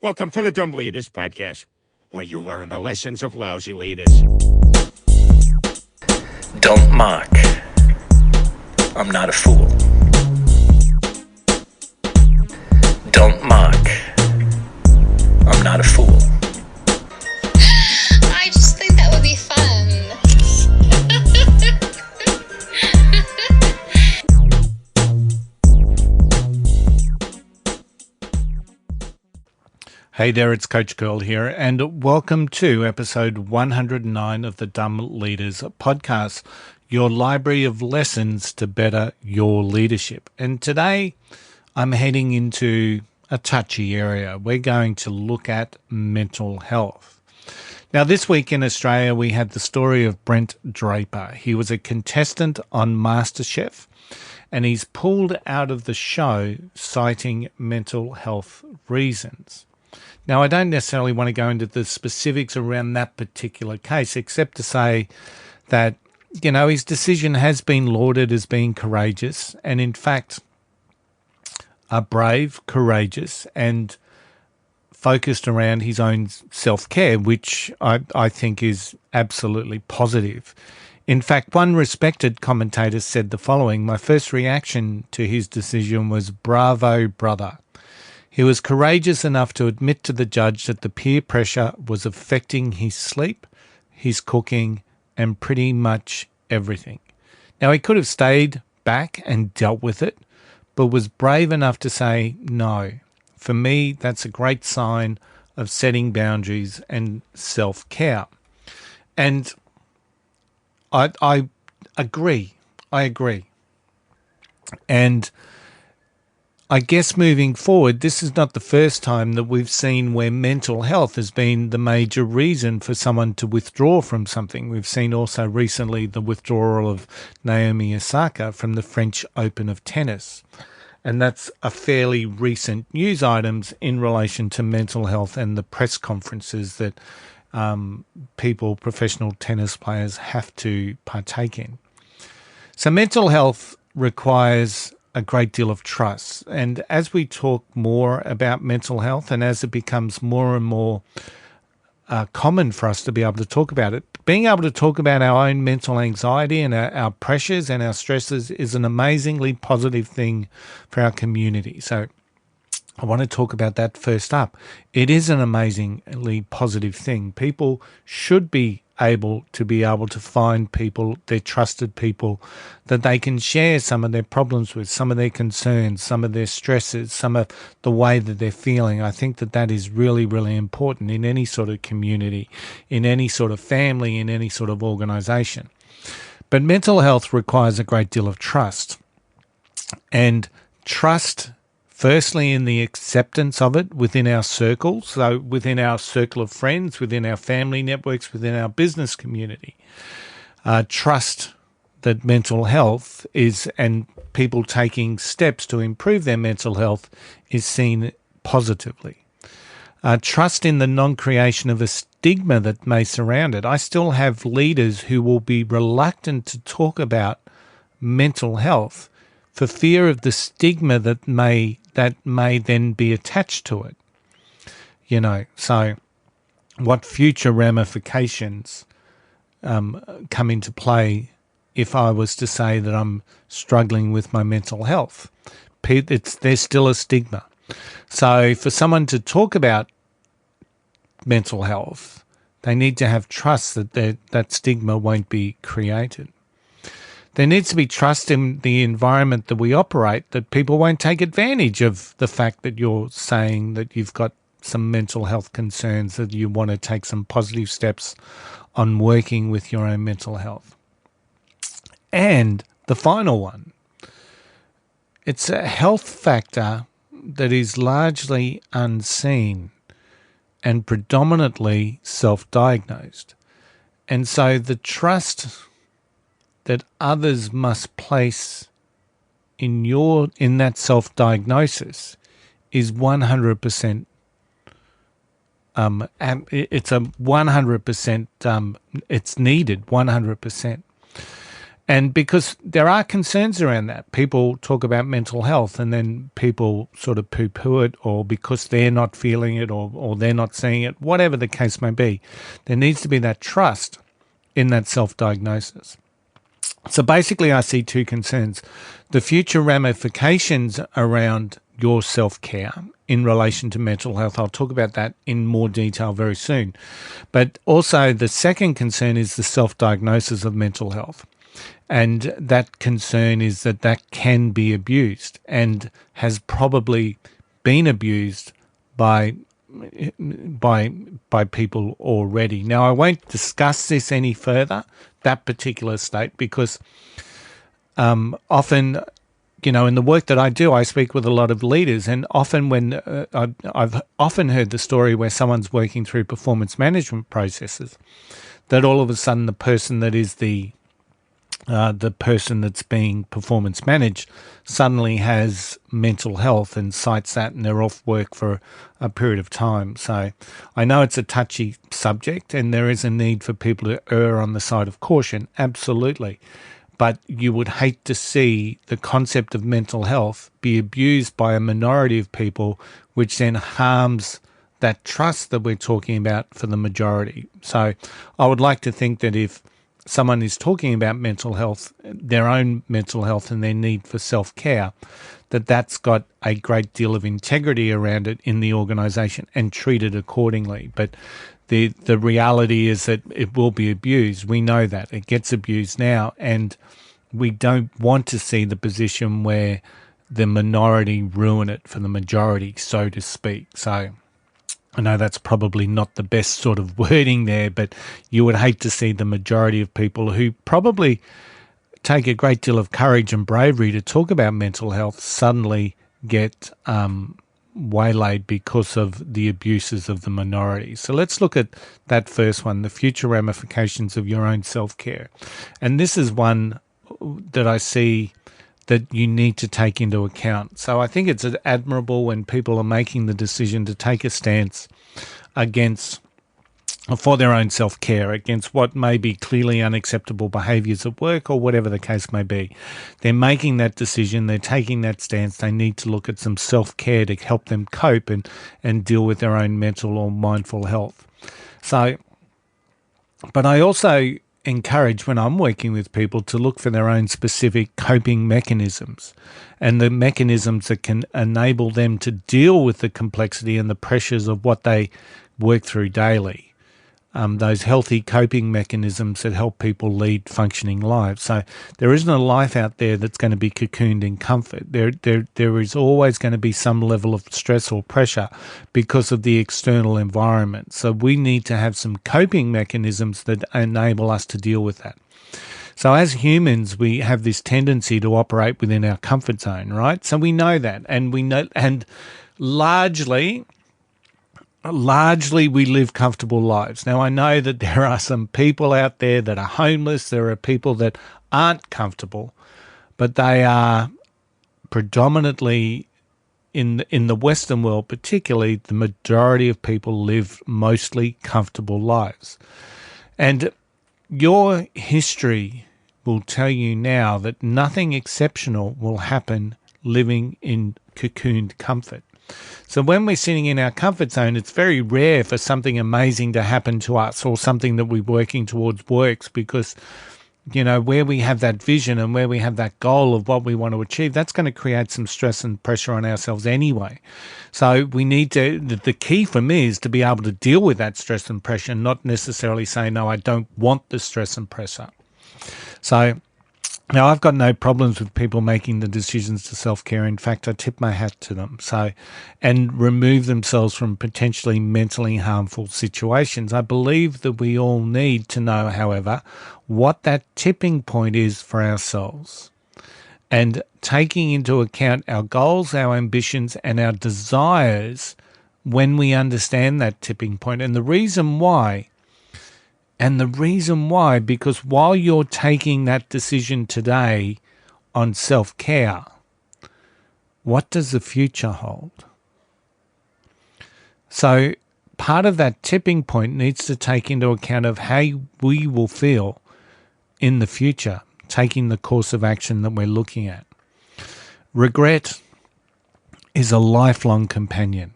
Welcome to the Dumb Leaders Podcast, where you learn the lessons of lousy leaders. Don't mock. I'm not a fool. Don't mock. I'm not a fool. I just think that would be fun. Hey there, it's Coach Curl here, and welcome to episode 109 of the Dumb Leaders Podcast, your library of lessons to better your leadership. And today I'm heading into a touchy area. We're going to look at mental health. Now, this week in Australia, we had the story of Brent Draper. He was a contestant on MasterChef, and he's pulled out of the show citing mental health reasons. Now, I don't necessarily want to go into the specifics around that particular case, except to say that, you know, his decision has been lauded as being courageous and, in fact, brave, courageous, and focused around his own self-care, which I think is absolutely positive. In fact, one respected commentator said the following: "My first reaction to his decision was, bravo, brother. He was courageous enough to admit to the judge that the peer pressure was affecting his sleep, his cooking, and pretty much everything. Now, he could have stayed back and dealt with it, but was brave enough to say no. For me, that's a great sign of setting boundaries and self-care." And I agree. And I guess moving forward, this is not the first time that we've seen where mental health has been the major reason for someone to withdraw from something. We've seen also recently the withdrawal of Naomi Osaka from the French Open of tennis. And that's a fairly recent news items in relation to mental health and the press conferences that professional tennis players have to partake in. So mental health requires a great deal of trust. And as we talk more about mental health and as it becomes more and more common for us to be able to talk about it, being able to talk about our own mental anxiety and our pressures and our stresses is an amazingly positive thing for our community. So I want to talk about that first up. It is an amazingly positive thing. People should be able to find people, their trusted people, that they can share some of their problems with, some of their concerns, some of their stresses, some of the way that they're feeling. I think that that is really, really important in any sort of community, in any sort of family, in any sort of organization. But mental health requires a great deal of trust. And trust, firstly, in the acceptance of it within our circles, so within our circle of friends, within our family networks, within our business community. Trust that mental health is, and people taking steps to improve their mental health, is seen positively. Trust in the non-creation of a stigma that may surround it. I still have leaders who will be reluctant to talk about mental health for fear of the stigma that may then be attached to it. You know, so what future ramifications come into play if I was to say that I'm struggling with my mental health? There's still a stigma. So for someone to talk about mental health, they need to have trust that that stigma won't be created. There needs to be trust in the environment that we operate, that people won't take advantage of the fact that you're saying that you've got some mental health concerns, that you want to take some positive steps on working with your own mental health. And the final one, it's a health factor that is largely unseen and predominantly self-diagnosed. And so the trust that others must place in that self-diagnosis is 100%. It's a 100%. It's needed 100%. And because there are concerns around that, people talk about mental health and then people sort of poo-poo it, or because they're not feeling it, or they're not seeing it, whatever the case may be. There needs to be that trust in that self-diagnosis. So basically I see two concerns: the future ramifications around your self-care in relation to mental health. I'll talk about that in more detail very soon. But also the second concern is the self-diagnosis of mental health. And that concern is that that can be abused and has probably been abused by people already. Now, I won't discuss this any further, that particular state, because often, you know, in the work that I do, I speak with a lot of leaders, and often when I've often heard the story where someone's working through performance management processes, that all of a sudden the person that is the person that's being performance managed suddenly has mental health and cites that, and they're off work for a period of time. So I know it's a touchy subject and there is a need for people to err on the side of caution, absolutely. But you would hate to see the concept of mental health be abused by a minority of people, which then harms that trust that we're talking about for the majority. So I would like to think that if someone is talking about mental health, their own mental health and their need for self-care, that's got a great deal of integrity around it in the organisation and treated accordingly. But the reality is that it will be abused. We know that. It gets abused now, and we don't want to see the position where the minority ruin it for the majority, so to speak. So I know that's probably not the best sort of wording there, but you would hate to see the majority of people who probably take a great deal of courage and bravery to talk about mental health suddenly get waylaid because of the abuses of the minority. So let's look at that first one, the future ramifications of your own self-care. And this is one that I see that you need to take into account. So I think it's admirable when people are making the decision to take a stance for their own self-care, against what may be clearly unacceptable behaviours at work or whatever the case may be. They're making that decision, they're taking that stance, they need to look at some self-care to help them cope and deal with their own mental or mindful health. So, but I also encourage, when I'm working with people, to look for their own specific coping mechanisms and the mechanisms that can enable them to deal with the complexity and the pressures of what they work through daily. Those healthy coping mechanisms that help people lead functioning lives. So there isn't a life out there that's going to be cocooned in comfort. There is always going to be some level of stress or pressure because of the external environment. So we need to have some coping mechanisms that enable us to deal with that. So as humans, we have this tendency to operate within our comfort zone, right? So we know that, and we know, and largely we live comfortable lives. Now, I know that there are some people out there that are homeless. There are people that aren't comfortable, but they are predominantly in the Western world, particularly the majority of people live mostly comfortable lives. And your history will tell you now that nothing exceptional will happen living in cocooned comfort. So when we're sitting in our comfort zone, it's very rare for something amazing to happen to us or something that we're working towards works, because, you know, where we have that vision and where we have that goal of what we want to achieve, that's going to create some stress and pressure on ourselves anyway. So we need to, the key for me is to be able to deal with that stress and pressure, not necessarily say, no, I don't want the stress and pressure. So now, I've got no problems with people making the decisions to self-care. In fact, I tip my hat to them. So, and remove themselves from potentially mentally harmful situations. I believe that we all need to know, however, what that tipping point is for ourselves. And taking into account our goals, our ambitions, and our desires when we understand that tipping point. And the reason why, because while you're taking that decision today on self-care, what does the future hold? So part of that tipping point needs to take into account of how we will feel in the future. taking the course of action that we're looking at. Regret is a lifelong companion.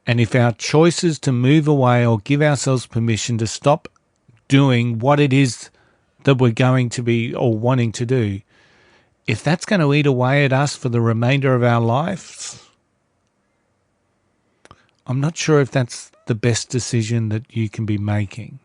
And if our choice is to move away or give ourselves permission to stop doing what it is that we're going to be or wanting to do, if that's going to eat away at us for the remainder of our lives, I'm not sure if that's the best decision that you can be making.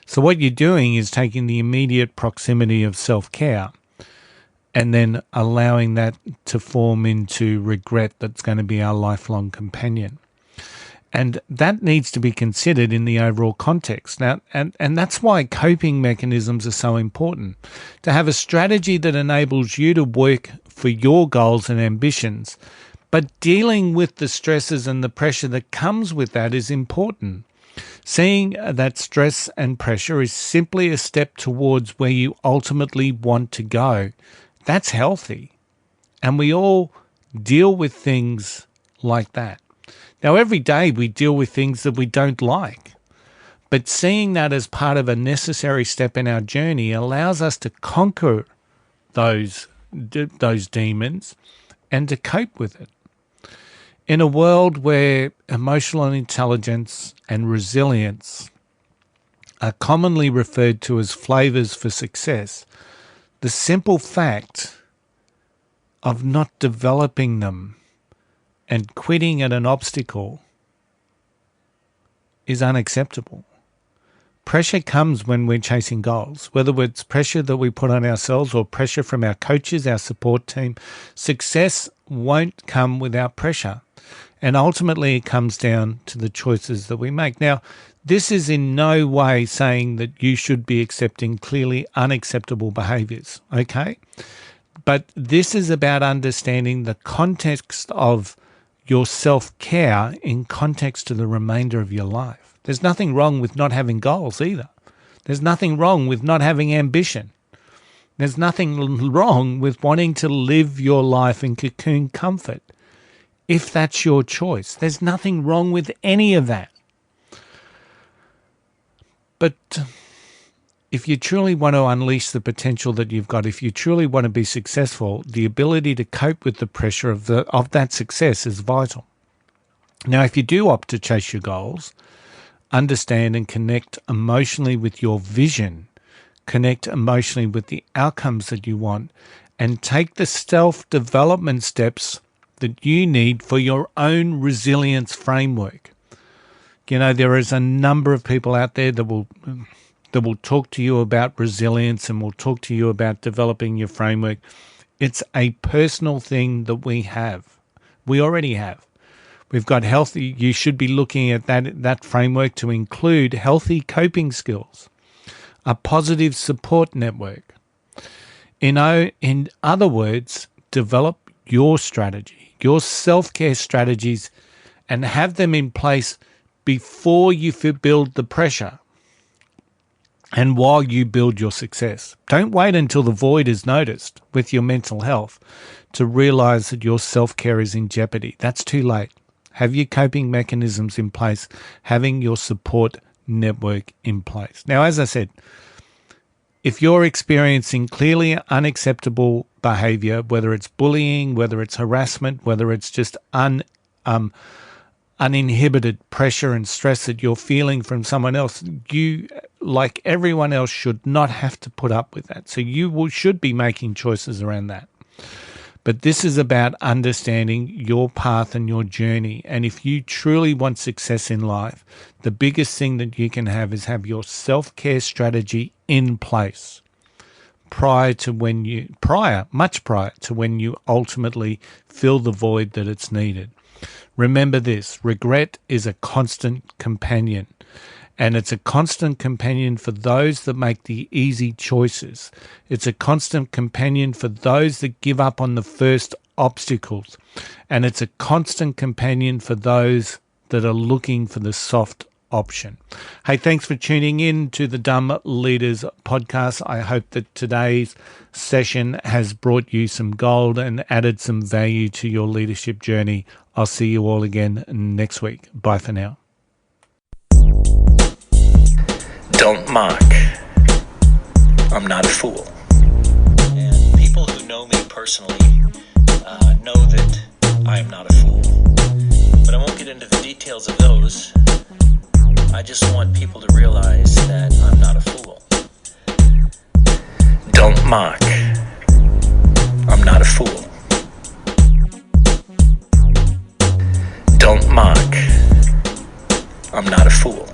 So what you're doing is taking the immediate proximity of self-care and then allowing that to form into regret that's going to be our lifelong companion. And that needs to be considered in the overall context. Now, and that's why coping mechanisms are so important. To have a strategy that enables you to work for your goals and ambitions, but dealing with the stresses and the pressure that comes with that is important. Seeing that stress and pressure is simply a step towards where you ultimately want to go. That's healthy. And we all deal with things like that. Now, every day we deal with things that we don't like, but seeing that as part of a necessary step in our journey allows us to conquer those demons and to cope with it. In a world where emotional intelligence and resilience are commonly referred to as flavors for success, the simple fact of not developing them and quitting at an obstacle is unacceptable. Pressure comes when we're chasing goals, whether it's pressure that we put on ourselves or pressure from our coaches, our support team. Success won't come without pressure. And ultimately it comes down to the choices that we make. Now, this is in no way saying that you should be accepting clearly unacceptable behaviors, okay? But this is about understanding the context of your self-care in context to the remainder of your life. There's nothing wrong with not having goals either. There's nothing wrong with not having ambition. There's nothing wrong with wanting to live your life in cocoon comfort, if that's your choice. There's nothing wrong with any of that. But if you truly want to unleash the potential that you've got, if you truly want to be successful, the ability to cope with the pressure of that success is vital. Now, if you do opt to chase your goals, understand and connect emotionally with your vision, connect emotionally with the outcomes that you want, and take the self-development steps that you need for your own resilience framework. You know, there is a number of people out there that will talk to you about resilience and will talk to you about developing your framework. It's a personal thing that we have. We already have. We've got healthy, you should be looking at that framework to include healthy coping skills, a positive support network. In other words, develop your strategy, your self-care strategies, and have them in place before you build the pressure and while you build your success. Don't wait until the void is noticed with your mental health to realize that your self-care is in jeopardy. That's too late. Have your coping mechanisms in place, having your support network in place. Now, as I said, if you're experiencing clearly unacceptable behavior, whether it's bullying, whether it's harassment, whether it's just uninhibited pressure and stress that you're feeling from someone else, you, like everyone else, should not have to put up with that. So you should be making choices around that. But this is about understanding your path and your journey. And if you truly want success in life, the biggest thing that you can have is have your self-care strategy in place much prior to when you ultimately fill the void that it's needed. Remember this, regret is a constant companion. And it's a constant companion for those that make the easy choices. It's a constant companion for those that give up on the first obstacles. And it's a constant companion for those that are looking for the soft option. Hey, thanks for tuning in to the Dumb Leaders podcast. I hope that today's session has brought you some gold and added some value to your leadership journey. I'll see you all again next week. Bye for now. Don't mock. I'm not a fool. personally know that I am not a fool. But I won't get into the details of those. I just want people to realize that I'm not a fool. Don't mock. I'm not a fool. Don't mock. I'm not a fool.